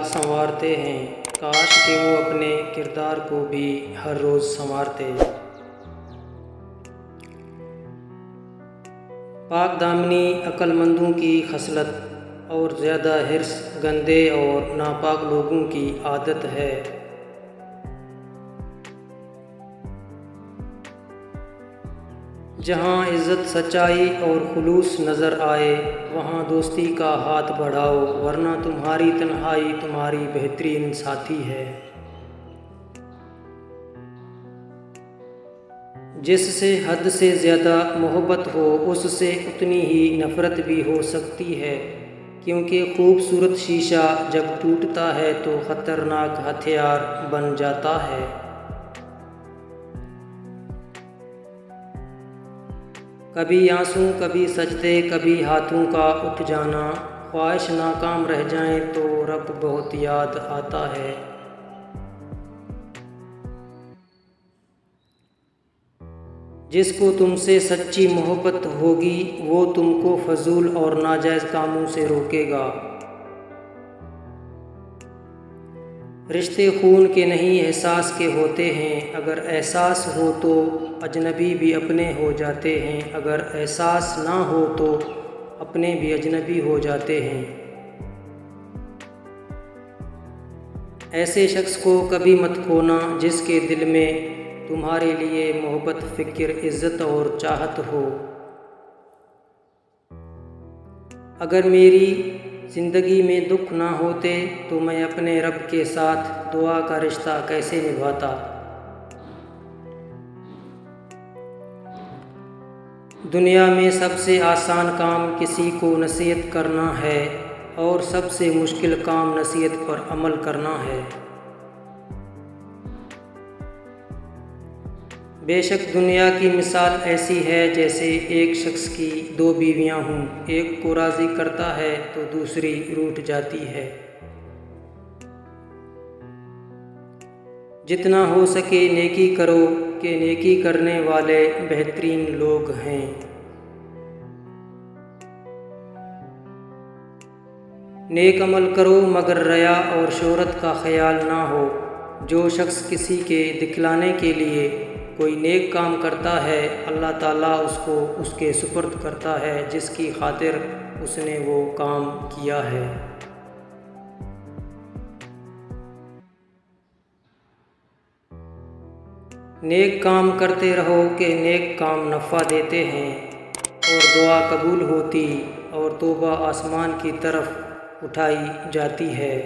संवारते हैं, काश कि वो अपने किरदार को भी हर रोज़ संवारते। पाक दामनी अक्लमंदों की खसलत और ज़्यादा हिर्स गंदे और नापाक लोगों की आदत है। जहाँ इज़्ज़त, सच्चाई और खुलूस नज़र आए वहाँ दोस्ती का हाथ बढ़ाओ, वरना तुम्हारी तन्हाई तुम्हारी बेहतरीन साथी है। जिससे हद से ज़्यादा मोहब्बत हो उससे उतनी ही नफ़रत भी हो सकती है, क्योंकि खूबसूरत शीशा जब टूटता है तो ख़तरनाक हथियार बन जाता है। कभी आंसू, कभी सजदे, कभी हाथों का उठ जाना, ख्वाहिश नाकाम रह जाए तो रब बहुत याद आता है। जिसको तुमसे सच्ची मोहब्बत होगी वो तुमको फजूल और नाजायज़ कामों से रोकेगा। रिश्ते खून के नहीं एहसास के होते हैं, अगर एहसास हो तो अजनबी भी अपने हो जाते हैं, अगर एहसास ना हो तो अपने भी अजनबी हो जाते हैं। ऐसे शख्स को कभी मत खोना जिसके दिल में तुम्हारे लिए मोहब्बत, फ़िक्र, इज़्ज़त और चाहत हो। अगर मेरी ज़िंदगी में दुख ना होते तो मैं अपने रब के साथ दुआ का रिश्ता कैसे निभाता। दुनिया में सबसे आसान काम किसी को नसीहत करना है और सबसे मुश्किल काम नसीहत पर अमल करना है। बेशक दुनिया की मिसाल ऐसी है जैसे एक शख्स की दो बीवियां हों, एक को राज़ी करता है तो दूसरी रूठ जाती है। जितना हो सके नेकी करो कि नेकी करने वाले बेहतरीन लोग हैं। नेक अमल करो मगर रिया और शोहरत का ख्याल ना हो। जो शख्स किसी के दिखलाने के लिए कोई नेक काम करता है, अल्लाह ताला उसको उसके सुपुर्द करता है जिसकी खातिर उसने वो काम किया है। नेक काम करते रहो कि नेक काम नफ़ा देते हैं और दुआ कबूल होती और तौबा आसमान की तरफ उठाई जाती है।